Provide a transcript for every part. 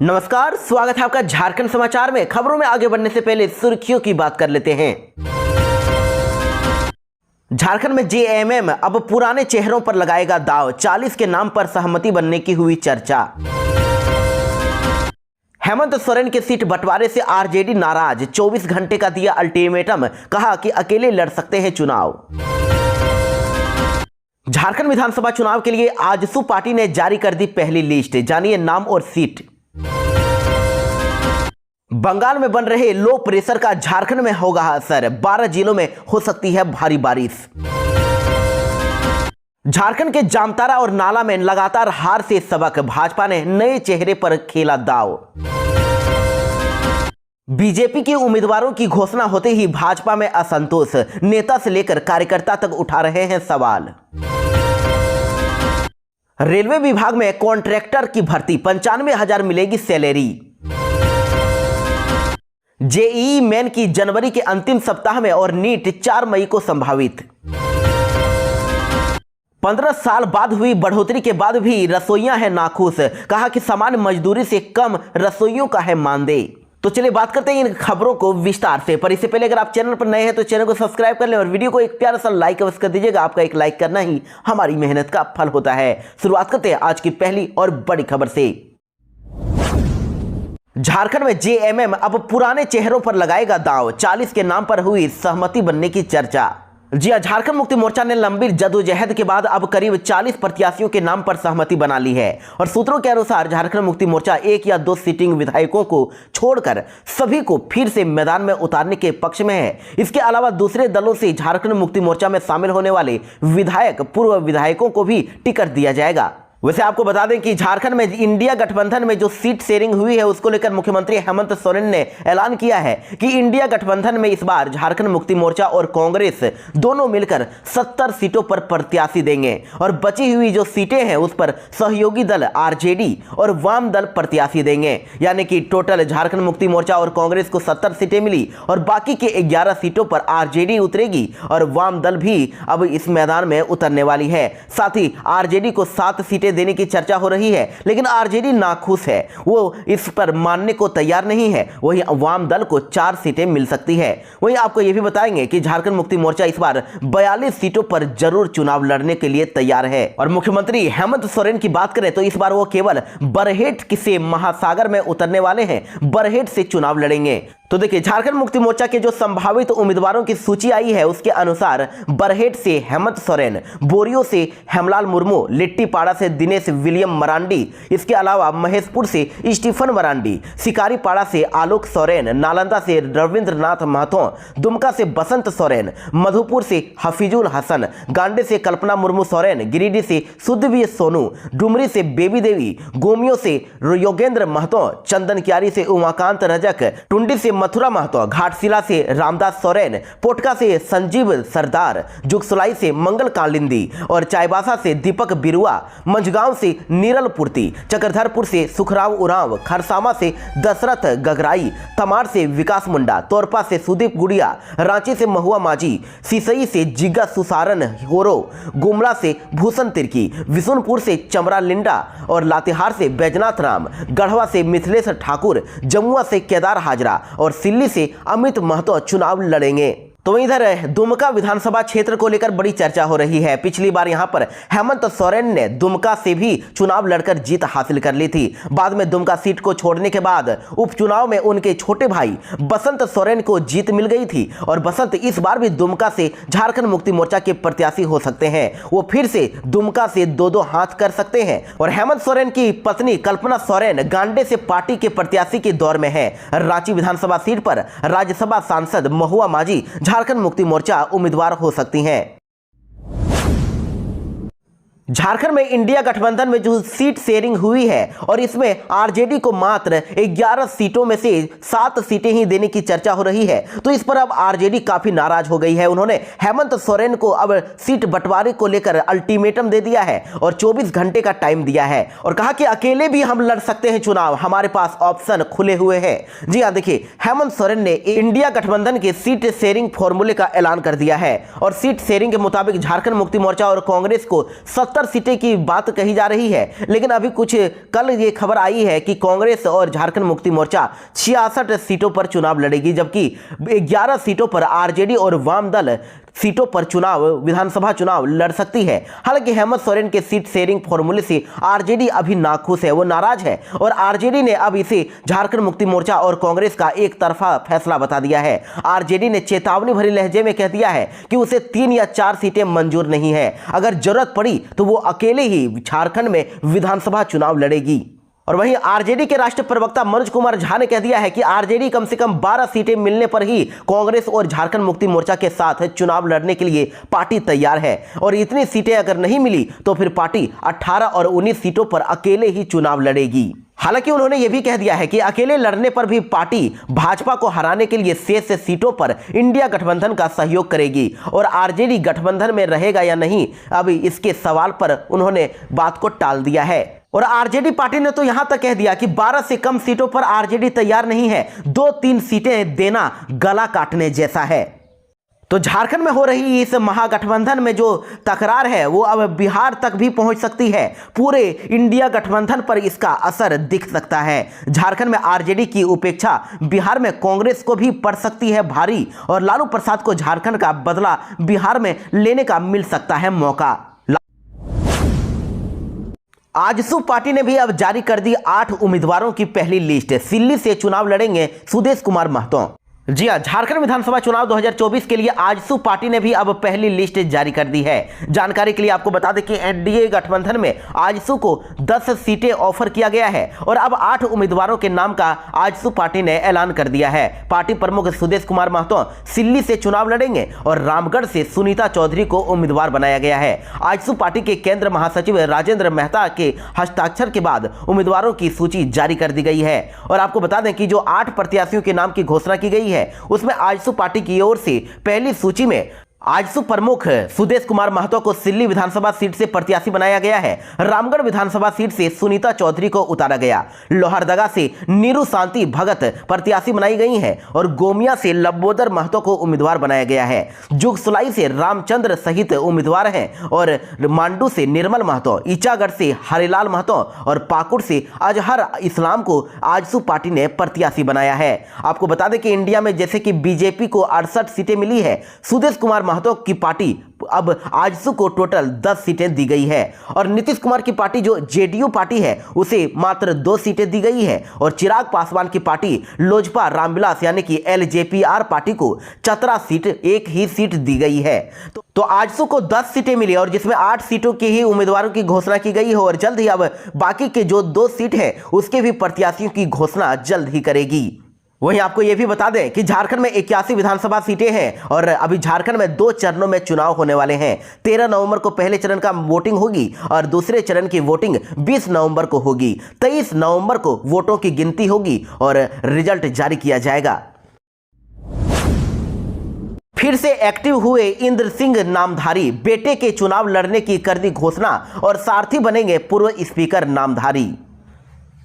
नमस्कार, स्वागत है आपका झारखंड समाचार में। खबरों में आगे बढ़ने से पहले सुर्खियों की बात कर लेते हैं। झारखंड में जेएमएम अब पुराने चेहरों पर लगाएगा दांव, 40 के नाम पर सहमति बनने की हुई चर्चा। हेमंत सोरेन के सीट बंटवारे से आरजेडी नाराज, 24 घंटे का दिया अल्टीमेटम, कहा कि अकेले लड़ सकते हैं चुनाव। झारखंड विधानसभा चुनाव के लिए आजसू पार्टी ने जारी कर दी पहली लिस्ट, जानिए नाम और सीट। बंगाल में बन रहे लो प्रेशर का झारखंड में होगा असर, 12 जिलों में हो सकती है भारी बारिश। झारखंड के जामतारा और नाला में लगातार हार से सबक, भाजपा ने नए चेहरे पर खेला दांव। बीजेपी के उम्मीदवारों की घोषणा होते ही भाजपा में असंतोष, नेता से लेकर कार्यकर्ता तक उठा रहे हैं सवाल। रेलवे विभाग में कॉन्ट्रैक्टर की भर्ती, 95,000 मिलेगी सैलरी। जेईई मेन की जनवरी के अंतिम सप्ताह में और नीट 4 मई को संभावित। 15 साल बाद हुई बढ़ोतरी के बाद भी रसोइयां हैं नाखुश, कहा कि सामान्य मजदूरी से कम रसोइयों का है मानदेय। तो चलिए बात करते हैं इन खबरों को विस्तार से। पर इससे पहले अगर आप चैनल पर नए हैं तो चैनल को सब्सक्राइब कर लें और वीडियो को एक प्यारा सा लाइक अवश्य कर दीजिएगा। आपका एक लाइक करना ही हमारी मेहनत का फल होता है। शुरुआत करते हैं आज की पहली और बड़ी खबर से। झारखंड में जेएमएम अब पुराने चेहरों पर लगाएगा दांव, 40 के नाम पर हुई सहमति बनने की चर्चा। जी हां, झारखंड मुक्ति मोर्चा ने लंबी जदोजहद के बाद अब करीब 40 प्रत्याशियों के नाम पर सहमति बना ली है और सूत्रों के अनुसार झारखंड मुक्ति मोर्चा 1 या 2 सिटिंग विधायकों को छोड़कर सभी को फिर से मैदान में उतारने के पक्ष में है। इसके अलावा दूसरे दलों से झारखंड मुक्ति मोर्चा में शामिल होने वाले विधायक, पूर्व विधायकों को भी टिकट दिया जाएगा। वैसे आपको बता दें कि झारखंड में इंडिया गठबंधन में जो सीट शेयरिंग हुई है उसको लेकर मुख्यमंत्री हेमंत सोरेन ने ऐलान किया है कि इंडिया गठबंधन में इस बार झारखंड मुक्ति मोर्चा और कांग्रेस दोनों मिलकर 70 सीटों पर प्रत्याशी देंगे और बची हुई जो सीटें हैं उस पर सहयोगी दल आरजेडी और वाम दल प्रत्याशी देंगे। यानी कि टोटल झारखंड मुक्ति मोर्चा और कांग्रेस को 70 सीटें मिली और बाकी के 11 सीटों पर आरजेडी उतरेगी और वाम दल भी अब इस मैदान में उतरने वाली है। साथ ही आरजेडी को 7 सीटें देने की चर्चा हो रही है, लेकिन आरजेडी नाखुश है, वो इस पर मानने को तैयार नहीं है। वहीं वाम दल को 4 सीटें मिल सकती है। वहीं आपको यह भी बताएंगे कि झारखंड मुक्ति मोर्चा इस बार 42 सीटों पर जरूर चुनाव लड़ने के लिए तैयार है। और मुख्यमंत्री हेमंत सोरेन की बात करें तो इस बार वो केवल बरहेट से महासागर में उतरने वाले हैं, बरहेट से चुनाव लड़ेंगे। तो देखिए, झारखंड मुक्ति मोर्चा के जो संभावित उम्मीदवारों की सूची आई है उसके अनुसार बरहेट से हेमंत सोरेन, बोरियो से हेमलाल मुर्मू, लिट्टीपाड़ा से दिनेश विलियम मरांडी, इसके अलावा महेशपुर से स्टीफन मरांडी, शिकारीपाड़ा से आलोक सोरेन, नालंदा से रविंद्रनाथ महतो, दुमका से बसंत सोरेन, मधुपुर से हफीजुल हसन, गांडे से कल्पना मुर्मू सोरेन, गिरिडीह से सुधवीर सोनू, डुमरी से बेबी देवी, गोमियो से योगेंद्र महतो, चंदनकियारी से उमाकांत रजक, टुंडी से मथुरा महतो, घाटशिला से रामदास सोरेन, पोटका से संजीव सरदार, जुगसलाई से मंगल कालिंदी और चाईबासा से दीपक बिरुआ, मंझगांव से नीरल पूर्ति, चक्रधरपुर से सुखराव उरांव, खरसामा से दशरथ गगराई, तमाड़ से विकास मुंडा, तोरपा से सुदीप गुड़िया, रांची से महुआ माझी, सिसई से जिग्गा सुसारन होरो, गुमला से भूषण तिर्की, विशुनपुर से चमरा लिंडा और लातेहार से बैजनाथ राम, गढ़वा से मिथिलेश ठाकुर, जमुआ से केदार हाजरा और सिल्ली से अमित महतो चुनाव लड़ेंगे। तो इधर दुमका विधानसभा क्षेत्र को लेकर बड़ी चर्चा हो रही है। पिछली बार यहां पर हेमंत सोरेन ने दुमका से भी चुनाव लड़कर जीत हासिल कर ली थी। बाद में दुमका सीट को छोड़ने के बाद उपचुनाव में उनके छोटे भाई बसंत सोरेन को जीत मिल गई थी और बसंत इस बार भी दुमका से झारखंड मुक्ति मोर्चा के प्रत्याशी हो सकते हैं। वो फिर से दुमका से 2-2 हाथ कर सकते हैं। और हेमंत सोरेन की पत्नी कल्पना सोरेन गांडे से पार्टी के प्रत्याशी के दौर में है। रांची विधानसभा सीट पर राज्यसभा सांसद महुआ माझी झारखंड मुक्ति मोर्चा उम्मीदवार हो सकती हैं। झारखंड में इंडिया गठबंधन में जो सीट शेयरिंग हुई है और इसमें आरजेडी को मात्र 11 सीटों में से 7 सीटें ही देने की चर्चा हो रही है। तो इस पर अब आरजेडी काफी नाराज हो गई है। उन्होंने हेमंत सोरेन को अब सीट बंटवारे को लेकर अल्टीमेटम दे दिया है और 24 घंटे का टाइम दिया है और कहा कि अकेले भी हम लड़ सकते हैं चुनाव, हमारे पास ऑप्शन खुले हुए हैं। जी हाँ, देखिए, हेमंत सोरेन ने इंडिया गठबंधन के सीट शेयरिंग फॉर्मूले का ऐलान कर दिया है और सीट शेयरिंग के मुताबिक झारखंड मुक्ति मोर्चा और कांग्रेस को 70 70 सीटें की बात कही जा रही है, लेकिन अभी कुछ कल ये खबर आई है कि कांग्रेस और झारखंड मुक्ति मोर्चा 66 सीटों पर चुनाव लड़ेगी, जबकि 11 सीटों पर आरजेडी और वाम दल सीटों पर विधानसभा चुनाव लड़ सकती है। हालांकि हेमंत सोरेन के सीट शेयरिंग फॉर्मूले से आरजेडी अभी नाखुश है, वो नाराज है और आरजेडी ने अब इसे झारखंड मुक्ति मोर्चा और कांग्रेस का एक तरफा फैसला बता दिया है। आरजेडी ने चेतावनी भरी लहजे में कह दिया है कि उसे 3 या 4 सीटें मंजूर नहीं है, अगर जरूरत पड़ी तो वो अकेले ही झारखंड में विधानसभा चुनाव लड़ेगी। और वहीं आरजेडी के राष्ट्रीय प्रवक्ता मनोज कुमार झा ने कह दिया है कि आरजेडी कम से कम 12 सीटें मिलने पर ही कांग्रेस और झारखंड मुक्ति मोर्चा के साथ चुनाव लड़ने के लिए पार्टी तैयार है, और इतनी सीटें अगर नहीं मिली तो फिर पार्टी 18 और 19 सीटों पर अकेले ही चुनाव लड़ेगी। हालांकि उन्होंने यह भी कह दिया है कि अकेले लड़ने पर भी पार्टी भाजपा को हराने के लिए शेष सीटों पर इंडिया गठबंधन का सहयोग करेगी, और आरजेडी गठबंधन में रहेगा या नहीं, अभी इसके सवाल पर उन्होंने बात को टाल दिया है। और आरजेडी पार्टी ने तो यहां तक कह दिया कि 12 से कम सीटों पर आरजेडी तैयार नहीं है, 2-3 सीटें देना गला काटने जैसा है। तो झारखंड में हो रही इस महागठबंधन में जो तकरार है वो अब बिहार तक भी पहुंच सकती है। पूरे इंडिया गठबंधन पर इसका असर दिख सकता है। झारखंड में आरजेडी की उपेक्षा बिहार में कांग्रेस को भी पड़ सकती है भारी, और लालू प्रसाद को झारखंड का बदला बिहार में लेने का मिल सकता है मौका। आजसू पार्टी ने भी अब जारी कर दी 8 उम्मीदवारों की पहली लिस्ट। सिल्ली से चुनाव लड़ेंगे सुदेश कुमार महतो। जी हां, झारखंड विधानसभा चुनाव 2024 के लिए आजसू पार्टी ने भी अब पहली लिस्ट जारी कर दी है। जानकारी के लिए आपको बता दें कि एनडीए गठबंधन में आजसू को 10 सीटें ऑफर किया गया है, और अब 8 उम्मीदवारों के नाम का आजसू पार्टी ने ऐलान कर दिया है। पार्टी प्रमुख सुदेश कुमार महतो सिल्ली से चुनाव लड़ेंगे और रामगढ़ से सुनीता चौधरी को उम्मीदवार बनाया गया है। आजसू पार्टी के केंद्र महासचिव राजेंद्र मेहता के हस्ताक्षर के बाद उम्मीदवारों की सूची जारी कर दी गई है। और आपको बता दें कि जो 8 प्रत्याशियों के नाम की घोषणा की गई है उसमें आजसू पार्टी की ओर से पहली सूची में आजसू प्रमुख सुदेश कुमार महतो को सिल्ली विधानसभा सीट से प्रत्याशी बनाया गया है। रामगढ़ विधानसभा सीट से सुनीता चौधरी को उतारा गया। लोहरदगा से नीरू शांति भगत प्रत्याशी बनाई गई हैं, और गोमिया से लंबोदर महतो को उम्मीदवार बनाया गया है। जुगसुलाई से रामचंद्र सहित उम्मीदवार हैं, और मांडू से निर्मल महतो, ईचागढ़ से हरिलाल महतो और पाकुड़ से अजहर इस्लाम को आजसू पार्टी ने प्रत्याशी बनाया है। आपको बता दें कि इंडिया में जैसे कि बीजेपी को 68 सीटें मिली है, सुदेश कुमार महतो की पार्टी अब आजसू को टोटल 10 सीटें दी गई है, और नीतीश कुमार की पार्टी जो जेडीयू पार्टी है उसे मात्र 2 सीटें दी गई है, और चिराग पासवान की पार्टी लोजपा रामविलास यानी कि एलजेपीआर पार्टी को 17 सीट, एक ही सीट दी गई है। तो आजसू को 10 सीटें मिली, और जिसमें 8 सीटों के ही उम्मीदवारों की घोषणा की गई है, और जल्द ही अब बाकी के जो 2 सीट है उसके भी प्रत्याशियों की घोषणा जल्द ही करेगी। वहीं आपको यह भी बता दें कि झारखंड में 81 विधानसभा सीटें हैं, और अभी झारखंड में 2 चरणों में चुनाव होने वाले हैं। 13 नवंबर को पहले चरण का वोटिंग होगी, और दूसरे चरण की वोटिंग 20 नवंबर को होगी। 23 नवंबर को वोटों की गिनती होगी और रिजल्ट जारी किया जाएगा। फिर से एक्टिव हुए इंद्र सिंह नामधारी, बेटे के चुनाव लड़ने की कर दी घोषणा, और सारथी बनेंगे पूर्व स्पीकर नामधारी।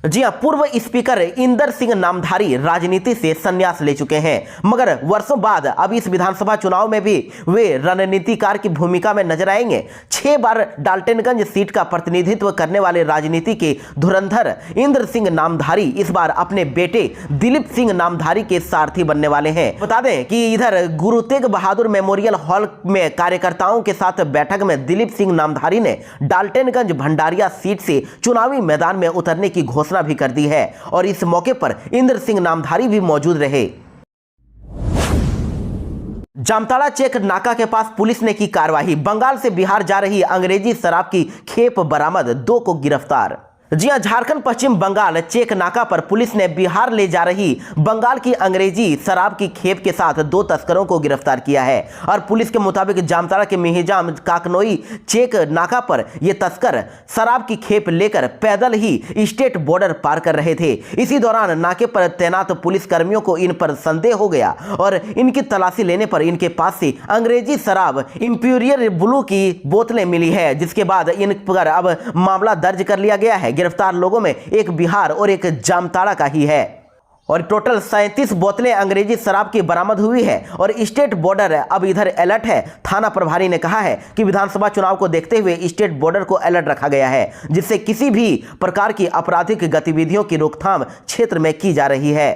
जी हां, पूर्व स्पीकर इंदर सिंह नामधारी राजनीति से संन्यास ले चुके हैं, मगर वर्षों बाद अब इस विधानसभा चुनाव में भी वे रणनीतिकार की भूमिका में नजर आएंगे। 6 बार डाल्टनगंज सीट का प्रतिनिधित्व करने वाले राजनीति के धुरंधर इंदर सिंह नामधारी इस बार अपने बेटे दिलीप सिंह नामधारी के सारथी बनने वाले हैं। बता दें कि इधर गुरु तेग बहादुर मेमोरियल हॉल में कार्यकर्ताओं के साथ बैठक में दिलीप सिंह नामधारी ने डाल्टनगंज भंडारिया सीट से चुनावी मैदान में उतरने की घोषणा भी कर दी है, और इस मौके पर इंद्र सिंह नामधारी भी मौजूद रहे। जामताड़ा चेक नाका के पास पुलिस ने की कार्रवाई। बंगाल से बिहार जा रही अंग्रेजी शराब की खेप बरामद, 2 को गिरफ्तार। जी हां, झारखंड पश्चिम बंगाल चेक नाका पर पुलिस ने बिहार ले जा रही बंगाल की अंग्रेजी शराब की खेप के साथ 2 तस्करों को गिरफ्तार किया है। और पुलिस के मुताबिक जामताड़ा के मिहिजाम काकनोई चेक नाका पर ये तस्कर शराब की खेप लेकर पैदल ही स्टेट बॉर्डर पार कर रहे थे। इसी दौरान नाके पर तैनात पुलिस कर्मियों को इन पर संदेह हो गया, और इनकी तलाशी लेने पर इनके पास से अंग्रेजी शराब इंपीरियल ब्लू की बोतलें मिली है, जिसके बाद इन पर अब मामला दर्ज कर लिया गया है। गिरफ्तार लोगों में एक बिहार और एक जामताड़ा का ही है। और टोटल 37 बोतलें अंग्रेजी शराब की बरामद हुई है। और स्टेट बॉर्डर अब इधर अलर्ट है। थाना प्रभारी ने कहा है कि विधानसभा चुनाव को देखते हुए स्टेट बॉर्डर को अलर्ट रखा गया है, जिससे किसी भी प्रकार की आपराधिक गतिविधियों की रोकथाम क्षेत्र में की जा रही है।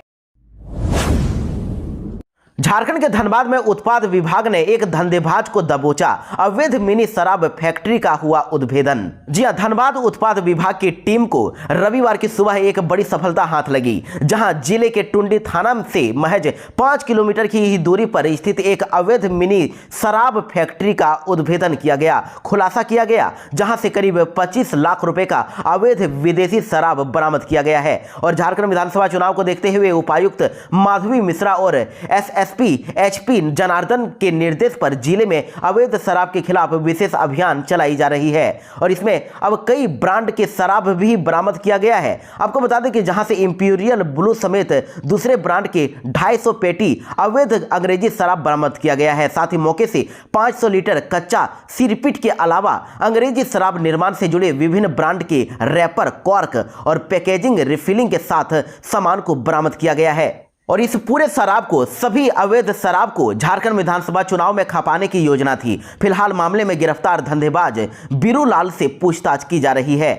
झारखंड के धनबाद में उत्पाद विभाग ने एक धंधेबाज को दबोचा। अवैध मिनी शराब फैक्ट्री का हुआ उद्भेदन। जी हां, धनबाद उत्पाद विभाग की टीम को रविवार की सुबह एक बड़ी सफलता हाथ लगी, जहां जिले के टुंडी थाना से महज 5 किलोमीटर की ही दूरी पर स्थित एक अवैध मिनी शराब फैक्ट्री का उद्भेदन किया गया, खुलासा किया गया, जहां से करीब 25 लाख रुपए का अवैध विदेशी शराब बरामद किया गया है। और झारखंड विधानसभा चुनाव को देखते हुए उपायुक्त माधवी मिश्रा और एसएसपी एचपी जनार्दन के निर्देश पर जिले में अवैध शराब के खिलाफ विशेष अभियान चलाई जा रही है। और इसमें अब कई ब्रांड के शराब भी बरामद किया गया है। आपको बता दें कि जहां से इंपीरियल ब्लू समेत दूसरे ब्रांड के 250 पेटी अवैध अंग्रेजी शराब बरामद किया गया है। साथ ही मौके से 500 लीटर कच्चा सिरपिट के अलावा अंग्रेजी शराब निर्माण से जुड़े विभिन्न ब्रांड के रैपर, कॉर्क और पैकेजिंग रिफिलिंग के साथ सामान को बरामद किया गया है। और इस पूरे शराब को, सभी अवैध शराब को झारखंड विधानसभा चुनाव में खपाने की योजना थी। फिलहाल मामले में गिरफ्तार धंधेबाज बीरू लाल से पूछताछ की जा रही है।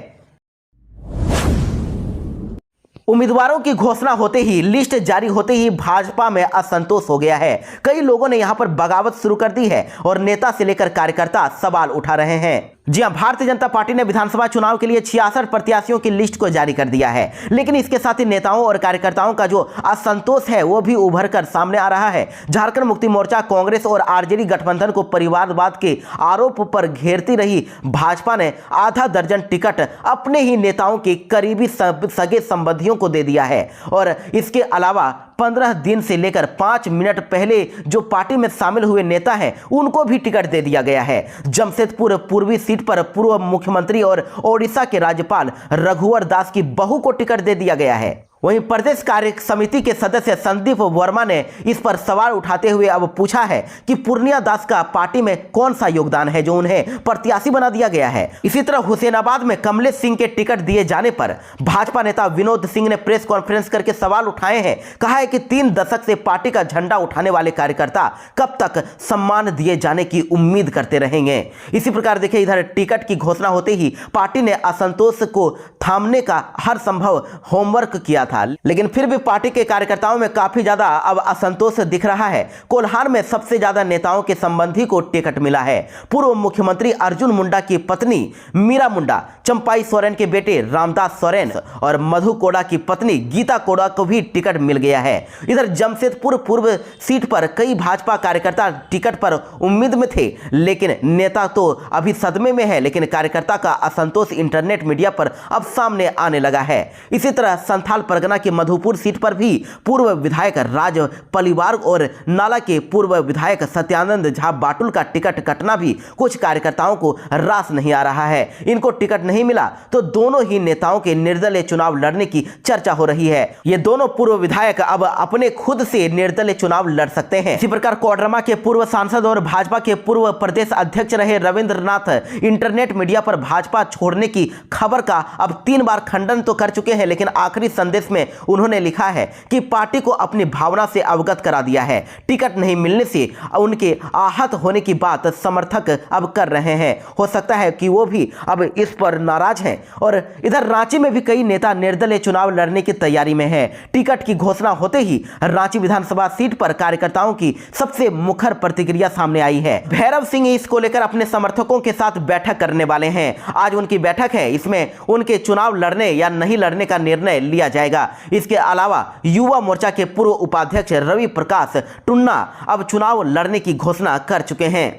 उम्मीदवारों की घोषणा होते ही, लिस्ट जारी होते ही भाजपा में असंतोष हो गया है। कई लोगों ने यहां पर बगावत शुरू कर दी है और नेता से लेकर कार्यकर्ता सवाल उठा रहे हैं। जी हां, भारतीय जनता पार्टी ने विधानसभा चुनाव के लिए 66 प्रत्याशियों की लिस्ट को जारी कर दिया है, लेकिन इसके साथ ही नेताओं और कार्यकर्ताओं का जो असंतोष है वो भी उभर कर सामने आ रहा है। झारखंड मुक्ति मोर्चा, कांग्रेस और आरजेडी गठबंधन को परिवारवाद के आरोप पर घेरती रही भाजपा ने आधा दर्जन टिकट अपने ही नेताओं के करीबी सगे संबंधियों को दे दिया है। और इसके अलावा 15 दिन से लेकर 5 मिनट पहले जो पार्टी में शामिल हुए नेता हैं उनको भी टिकट दे दिया गया है। जमशेदपुर पूर्वी सीट पर पूर्व मुख्यमंत्री और ओडिशा के राज्यपाल रघुवर दास की बहू को टिकट दे दिया गया है। वहीं प्रदेश कार्य समिति के सदस्य संदीप वर्मा ने इस पर सवाल उठाते हुए अब पूछा है कि पूर्णिया दास का पार्टी में कौन सा योगदान है जो उन्हें प्रत्याशी बना दिया गया है। इसी तरह हुसैनाबाद में कमलेश सिंह के टिकट दिए जाने पर भाजपा नेता विनोद सिंह ने प्रेस कॉन्फ्रेंस करके सवाल उठाए हैं। कहा है कि 3 दशक से पार्टी का झंडा उठाने वाले कार्यकर्ता कब तक सम्मान दिए जाने की उम्मीद करते रहेंगे। इसी प्रकार देखिए, इधर टिकट की घोषणा होते ही पार्टी ने असंतोष को थामने का हर संभव होमवर्क किया था, लेकिन फिर भी पार्टी के कार्यकर्ताओं में काफी ज्यादा अब असंतोष दिख रहा है। कोल्हार में सबसे ज्यादा नेताओं के संबंधी को टिकट मिला है। पूर्व मुख्यमंत्री अर्जुन मुंडा की पत्नी मीरा मुंडा, चंपाई सोरेन के बेटे रामदास सोरेन और मधु कोड़ा की पत्नी गीता कोड़ा को भी टिकट मिल गया है। इधर जमशेदपुर पूर्व सीट पर कई भाजपा कार्यकर्ता टिकट पर उम्मीद में थे, लेकिन नेता तो अभी सदमे में है, लेकिन कार्यकर्ता का असंतोष इंटरनेट मीडिया पर अब सामने आने लगा है। इसी तरह संथाल परगना के मधुपुर सीट पर भी पूर्व विधायक राज पलिवार और नाला के पूर्व विधायक सत्यानंद झा बाटुल का टिकट कटना भी कुछ कार्यकर्ताओं को रास नहीं आ रहा है। इनको टिकट नहीं मिला तो दोनों ही नेताओं के निर्दलीय चुनाव लड़ने की चर्चा हो रही है। ये दोनों पूर्व विधायक अब अपने खुद से निर्दलीय चुनाव लड़ सकते हैं। इसी प्रकार कोडरमा के पूर्व सांसद और भाजपा के पूर्व प्रदेश अध्यक्ष रहे रविंद्रनाथ इंटरनेट मीडिया पर भाजपा छोड़ने की खबर का अब 3 बार खंडन तो कर चुके हैं, लेकिन आखिरी संदेश में उन्होंने लिखा है कि पार्टी को अपनी भावना से अवगत करा दिया है। टिकट नहीं मिलने से उनके आहत होने की बात समर्थक अब कर रहे हैं। हो सकता है कि वो भी अब इस पर नाराज हैं। और इधर रांची में भी कई नेता निर्दलीय चुनाव लड़ने की तैयारी में हैं। टिकट की घोषणा होते ही रांची विधानसभा सीट पर कार्यकर्ताओं की सबसे मुखर प्रतिक्रिया सामने आई है। भैरव सिंह इसको लेकर अपने समर्थकों के साथ बैठक करने वाले हैं। आज उनकी बैठक है, इसमें उनके चुनाव लड़ने या नहीं लड़ने का निर्णय लिया जाएगा। इसके अलावा युवा मोर्चा के पूर्व उपाध्यक्ष रवि प्रकाश टुन्ना अब चुनाव लड़ने की घोषणा कर चुके हैं।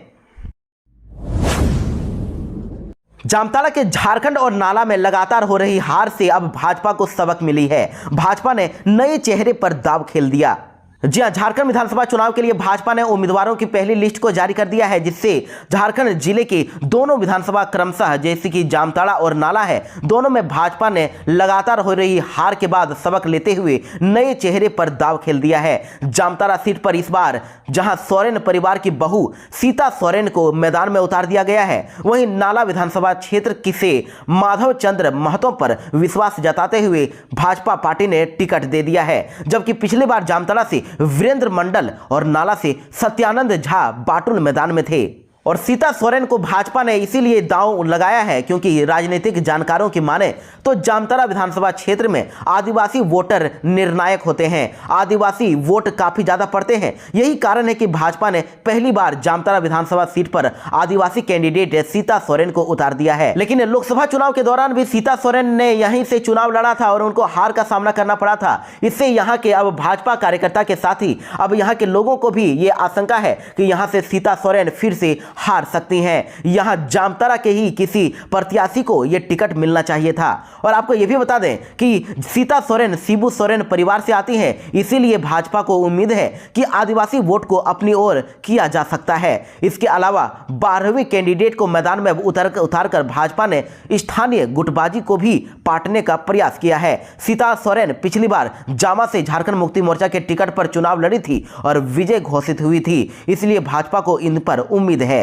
जामताड़ा के झारखंड और नाला में लगातार हो रही हार से अब भाजपा को सबक मिली है। भाजपा ने नए चेहरे पर दांव खेल दिया। जी हां, झारखंड विधानसभा चुनाव के लिए भाजपा ने उम्मीदवारों की पहली लिस्ट को जारी कर दिया है, जिससे झारखंड जिले के दोनों विधानसभा क्रमशः जैसे कि जामताड़ा और नाला है, दोनों में भाजपा ने लगातार हो रही हार के बाद सबक लेते हुए नए चेहरे पर दांव खेल दिया है। जामताड़ा सीट पर इस बार जहां सोरेन परिवार की बहू सीता सोरेन को मैदान में उतार दिया गया है, वहीं नाला विधानसभा क्षेत्र से माधव चंद्र महतो पर विश्वास जताते हुए भाजपा पार्टी ने टिकट दे दिया है। जबकि पिछली बार जामताड़ा से वीरेंद्र मंडल और नाला से सत्यानंद झा बाटुल मैदान में थे और सीता सोरेन को भाजपा ने इसीलिए दांव लगाया है क्योंकि राजनीतिक जानकारों की माने तो जामताड़ा विधानसभा क्षेत्र में आदिवासी वोटर निर्णायक होते हैं, आदिवासी वोट काफी ज्यादा पड़ते हैं। यही कारण है कि भाजपा ने पहली बार जामताड़ा विधानसभा सीट पर आदिवासी कैंडिडेट सीता सोरेन को उतार दिया है। लेकिन लोकसभा चुनाव के दौरान भी सीता सोरेन ने यहीं से चुनाव लड़ा था और उनको हार का सामना करना पड़ा था। इससे यहाँ के अब भाजपा कार्यकर्ता के साथ ही अब यहाँ के लोगों को भी ये आशंका है कि यहाँ से सीता सोरेन फिर से हार सकती हैं। यहां जामताड़ा के ही किसी प्रत्याशी को यह टिकट मिलना चाहिए था। और आपको यह भी बता दें कि सीता सोरेन शिबू सोरेन परिवार से आती हैं, इसीलिए भाजपा को उम्मीद है कि आदिवासी वोट को अपनी ओर किया जा सकता है। इसके अलावा 12वीं कैंडिडेट को मैदान में उतारकर भाजपा ने स्थानीय गुटबाजी को भी पाटने का प्रयास किया है। सीता सोरेन पिछली बार जामा से झारखंड मुक्ति मोर्चा के टिकट पर चुनाव लड़ी थी और विजय घोषित हुई थी, इसलिए भाजपा को इन पर उम्मीद है।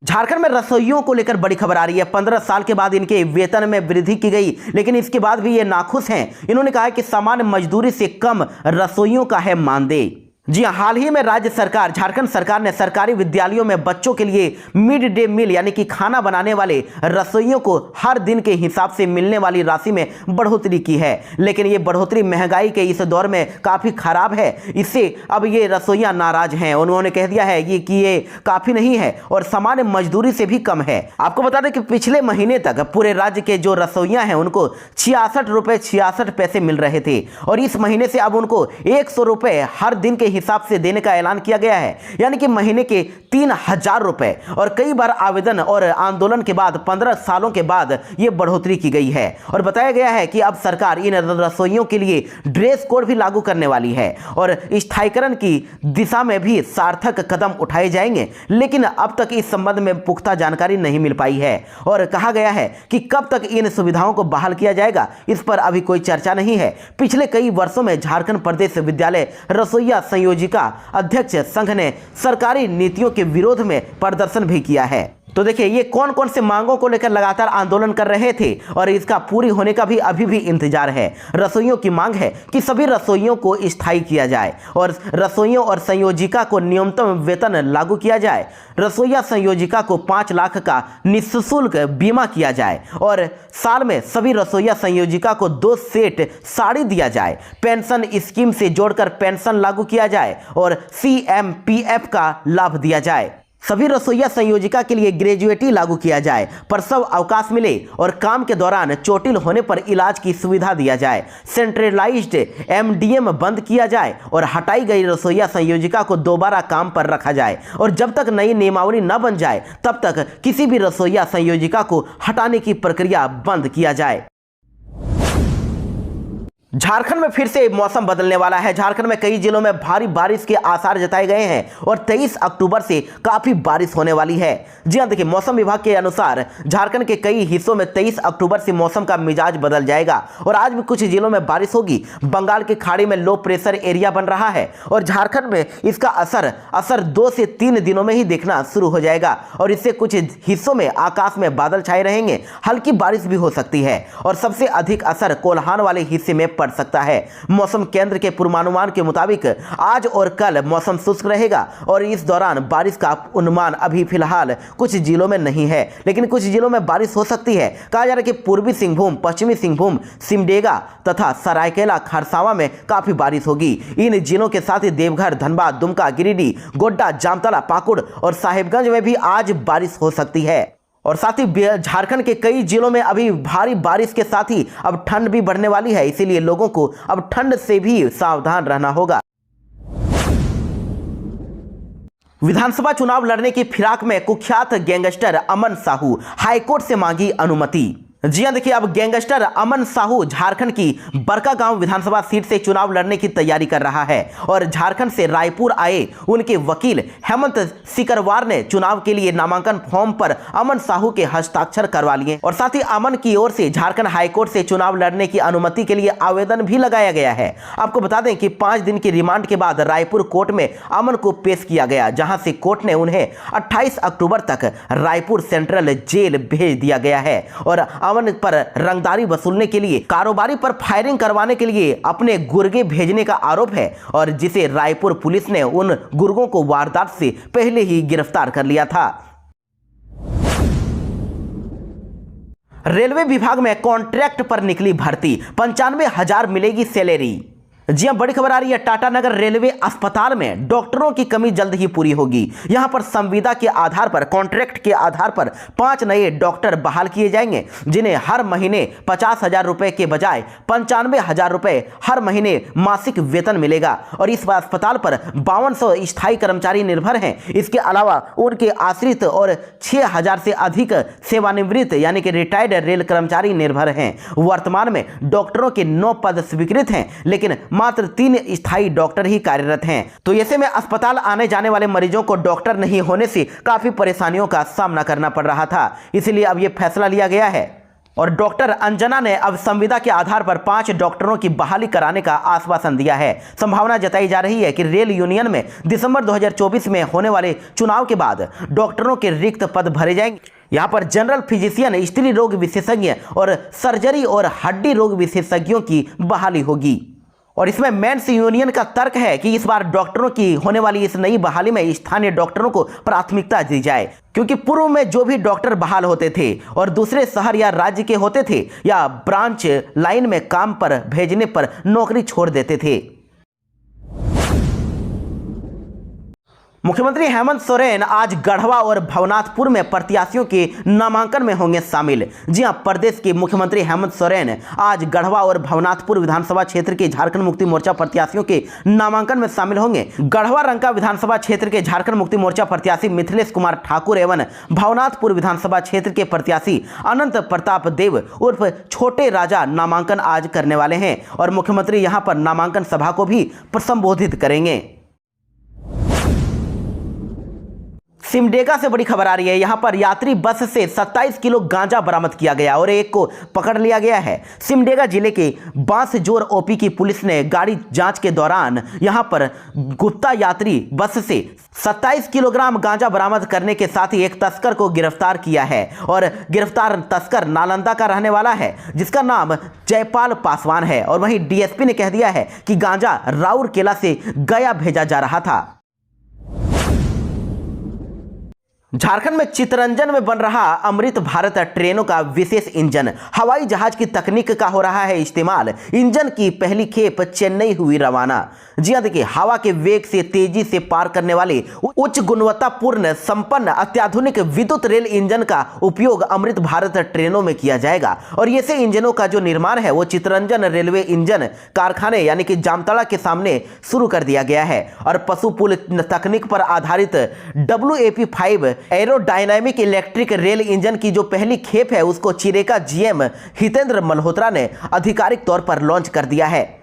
झारखंड में रसोइयों को लेकर बड़ी खबर आ रही है। 15 साल के बाद इनके वेतन में वृद्धि की गई, लेकिन इसके बाद भी ये नाखुश हैं। इन्होंने कहा कि सामान्य मजदूरी से कम रसोइयों का है मानदेय। जी हाँ, हाल ही में राज्य सरकार झारखंड सरकार ने सरकारी विद्यालयों में बच्चों के लिए मिड डे मील यानी कि खाना बनाने वाले रसोइयों को हर दिन के हिसाब से मिलने वाली राशि में बढ़ोतरी की है। लेकिन ये बढ़ोतरी महंगाई के इस दौर में काफ़ी खराब है। इससे अब ये रसोइयाँ नाराज हैं। उन्होंने कह दिया है कि ये काफ़ी नहीं है और सामान्य मजदूरी से भी कम है। आपको बता दें कि पिछले महीने तक पूरे राज्य के जो रसोइयाँ हैं उनको 66 रुपये 66 पैसे मिल रहे थे और इस महीने से अब उनको 100 रुपये हर दिन के हिसाब से देने का ऐलान किया गया है, यानी कि महीने के 3000 रुपए। और कई बार आवेदन और आंदोलन के बाद 15 सालों के बाद यह बढ़ोतरी की गई है और बताया गया है कि अब सरकार इन रसोइयों के लिए ड्रेस कोड भी लागू करने वाली है और स्थायीकरण की दिशा में भी सार्थक कदम उठाए जाएंगे। लेकिन अब तक इस संबंध में पुख्ता जानकारी नहीं मिल पाई है और कहा गया है कि कब तक इन सुविधाओं को बहाल किया जाएगा, इस पर अभी कोई चर्चा नहीं है। पिछले कई वर्षों में झारखंड प्रदेश विद्यालय रसोइया संयोजिका अध्यक्ष संघ ने सरकारी नीतियों के विरोध में प्रदर्शन भी किया है। तो देखिए, ये कौन कौन से मांगों को लेकर लगातार आंदोलन कर रहे थे और इसका पूरी होने का भी अभी भी इंतजार है। रसोइयों की मांग है कि सभी रसोइयों को स्थायी किया जाए और रसोइयों और संयोजिका को न्यूनतम वेतन लागू किया जाए। रसोइया संयोजिका को 5 लाख का निःशुल्क बीमा किया जाए और साल में सभी रसोइया संयोजिका को 2 सेट साड़ी दिया जाए। पेंशन स्कीम से जोड़कर पेंशन लागू किया जाए और CMPF का लाभ दिया जाए। सभी रसोइया संयोजिका के लिए ग्रेजुएटी लागू किया जाए। प्रसव अवकाश मिले और काम के दौरान चोटिल होने पर इलाज की सुविधा दिया जाए। सेंट्रलाइज्ड MDM बंद किया जाए और हटाई गई रसोइया संयोजिका को दोबारा काम पर रखा जाए और जब तक नई नियमावली न बन जाए तब तक किसी भी रसोइया संयोजिका को हटाने की प्रक्रिया बंद किया जाए। झारखंड में फिर से मौसम बदलने वाला है। झारखंड में कई जिलों में भारी बारिश के आसार जताए गए हैं और 23 अक्टूबर से काफी बारिश होने वाली है। जी हां, देखिए, मौसम विभाग के अनुसार झारखंड के कई हिस्सों में 23 अक्टूबर से मौसम का मिजाज बदल जाएगा और आज भी कुछ जिलों में बारिश होगी। बंगाल की खाड़ी में लो प्रेशर एरिया बन रहा है और झारखंड में इसका असर 2 से 3 दिनों में ही देखना शुरू हो जाएगा और इससे कुछ हिस्सों में आकाश में बादल छाए रहेंगे, हल्की बारिश भी हो सकती है और सबसे अधिक असर कोल्हान वाले हिस्से में पड़ सकता है। मौसम केंद्र के पूर्वानुमान के मुताबिक आज और कल मौसम शुष्क रहेगा और इस दौरान बारिश का अनुमान अभी फिलहाल कुछ जिलों में नहीं है, लेकिन कुछ जिलों में बारिश हो सकती है। कहा जा रहा है कि पूर्वी सिंहभूम, पश्चिमी सिंहभूम, सिमडेगा तथा सरायकेला खरसावां में काफी बारिश होगी। इन जिलों के साथ ही देवघर, धनबाद, दुमका, गिरिडीह, गोड्डा, जामताड़ा, पाकुड़ और साहिबगंज में भी आज बारिश हो सकती है। और साथ ही झारखंड के कई जिलों में अभी भारी बारिश के साथ ही अब ठंड भी बढ़ने वाली है, इसीलिए लोगों को अब ठंड से भी सावधान रहना होगा। विधानसभा चुनाव लड़ने की फिराक में कुख्यात गैंगस्टर अमन साहू हाईकोर्ट से मांगी अनुमति। जी हां, देखिए अब गैंगस्टर अमन साहू झारखंड की बड़कागांव विधानसभा सीट से चुनाव लड़ने की तैयारी कर रहा है और झारखंड से रायपुर आए उनके वकील हेमंत सिकरवार ने चुनाव के लिए नामांकन फॉर्म पर अमन साहू के हस्ताक्षर करवा लिए और साथ ही अमन की ओर से झारखंड हाईकोर्ट से चुनाव लड़ने की अनुमति के लिए आवेदन भी लगाया गया है। आपको बता दें कि 5 दिन की रिमांड के बाद रायपुर कोर्ट में अमन को पेश किया गया, जहां से कोर्ट ने उन्हें 28 अक्टूबर तक रायपुर सेंट्रल जेल भेज दिया गया है और अमन पर रंगदारी वसूलने के लिए कारोबारी पर फायरिंग करवाने के लिए अपने गुर्गे भेजने का आरोप है और जिसे रायपुर पुलिस ने उन गुर्गों को वारदात से पहले ही गिरफ्तार कर लिया था। रेलवे विभाग में कॉन्ट्रैक्ट पर निकली भर्ती, 95,000 मिलेगी सैलरी। जी हां, बड़ी खबर आ रही है। टाटा नगर रेलवे अस्पताल में डॉक्टरों की कमी जल्द ही पूरी होगी। यहां पर संविदा के आधार पर, कॉन्ट्रैक्ट के आधार पर 5 नए डॉक्टर बहाल किए जाएंगे, जिन्हें हर महीने 50,000 रुपए के बजाय 95,000 रुपए हर महीने मासिक वेतन मिलेगा और इस अस्पताल पर 5200 स्थायी कर्मचारी निर्भर हैं। इसके अलावा उनके आश्रित और 6,000 से अधिक सेवानिवृत्त यानी कि रिटायर्ड रेल कर्मचारी निर्भर हैं। वर्तमान में डॉक्टरों के 9 पद स्वीकृत हैं, लेकिन मात्र 3 स्थायी डॉक्टर ही कार्यरत हैं। तो ऐसे में अस्पताल आने जाने वाले मरीजों को डॉक्टर नहीं होने से काफी परेशानियों का सामना करना पड़ रहा था, इसलिए अब यह फैसला लिया गया है और डॉक्टर अंजना ने अब संविदा के आधार पर 5 डॉक्टरों की बहाली कराने का आश्वासन दिया है। संभावना जताई जा रही है कि रेल यूनियन में दिसंबर 2024 में होने वाले चुनाव के बाद डॉक्टरों के रिक्त पद भरे जाएंगे। यहाँ पर जनरल फिजिशियन, स्त्री रोग विशेषज्ञ और सर्जरी और हड्डी रोग विशेषज्ञों की बहाली होगी। और इसमें मेंस यूनियन का तर्क है कि इस बार डॉक्टरों की होने वाली इस नई बहाली में स्थानीय डॉक्टरों को प्राथमिकता दी जाए, क्योंकि पूर्व में जो भी डॉक्टर बहाल होते थे और दूसरे शहर या राज्य के होते थे या ब्रांच लाइन में काम पर भेजने पर नौकरी छोड़ देते थे। मुख्यमंत्री हेमंत सोरेन आज गढ़वा और भवनाथपुर में प्रत्याशियों के नामांकन में होंगे शामिल। जी हां, प्रदेश के मुख्यमंत्री हेमंत सोरेन आज गढ़वा और भवनाथपुर विधानसभा क्षेत्र के झारखंड मुक्ति मोर्चा प्रत्याशियों के नामांकन में शामिल होंगे। गढ़वा रंका विधानसभा क्षेत्र के झारखंड मुक्ति मोर्चा प्रत्याशी मिथिलेश कुमार ठाकुर एवं भवनाथपुर विधानसभा क्षेत्र के प्रत्याशी अनंत प्रताप देव उर्फ छोटे राजा नामांकन आज करने वाले हैं और मुख्यमंत्री यहां पर नामांकन सभा को भी संबोधित करेंगे। सिमडेगा से बड़ी खबर आ रही है। यहां पर यात्री बस से 27 किलो गांजा बरामद किया गया और एक को पकड़ लिया गया है। सिमडेगा जिले के बांसजोर ओपी की पुलिस ने गाड़ी जांच के दौरान यहां पर गुप्ता यात्री बस से 27 किलोग्राम गांजा बरामद करने के साथ ही एक तस्कर को गिरफ्तार किया है और गिरफ्तार तस्कर नालंदा का रहने वाला है, जिसका नाम जयपाल पासवान है। और वहीं डीएसपी ने कह दिया है कि गांजा राउरकेला से गया भेजा जा रहा था। झारखंड में चितरंजन में बन रहा अमृत भारत ट्रेनों का विशेष इंजन, हवाई जहाज की तकनीक का हो रहा है इस्तेमाल। इंजन की पहली खेप चेन्नई हुई रवाना। जी हां, देखिए हवा के वेग से तेजी से पार करने वाले उच्च गुणवत्तापूर्ण संपन्न अत्याधुनिक विद्युत रेल इंजन का उपयोग अमृत भारत ट्रेनों में किया जाएगा और ऐसे इंजनों का जो निर्माण है वो चितरंजन रेलवे इंजन कारखाने यानी कि जामताड़ा के सामने शुरू कर दिया गया है और पशुपुल तकनीक पर आधारित WAP-5 aerodynamic electric rail engine की जो पहली खेप है उसको चिरेका GM हितेंद्र मल्होत्रा ने आधिकारिक तौर पर लॉन्च कर दिया है।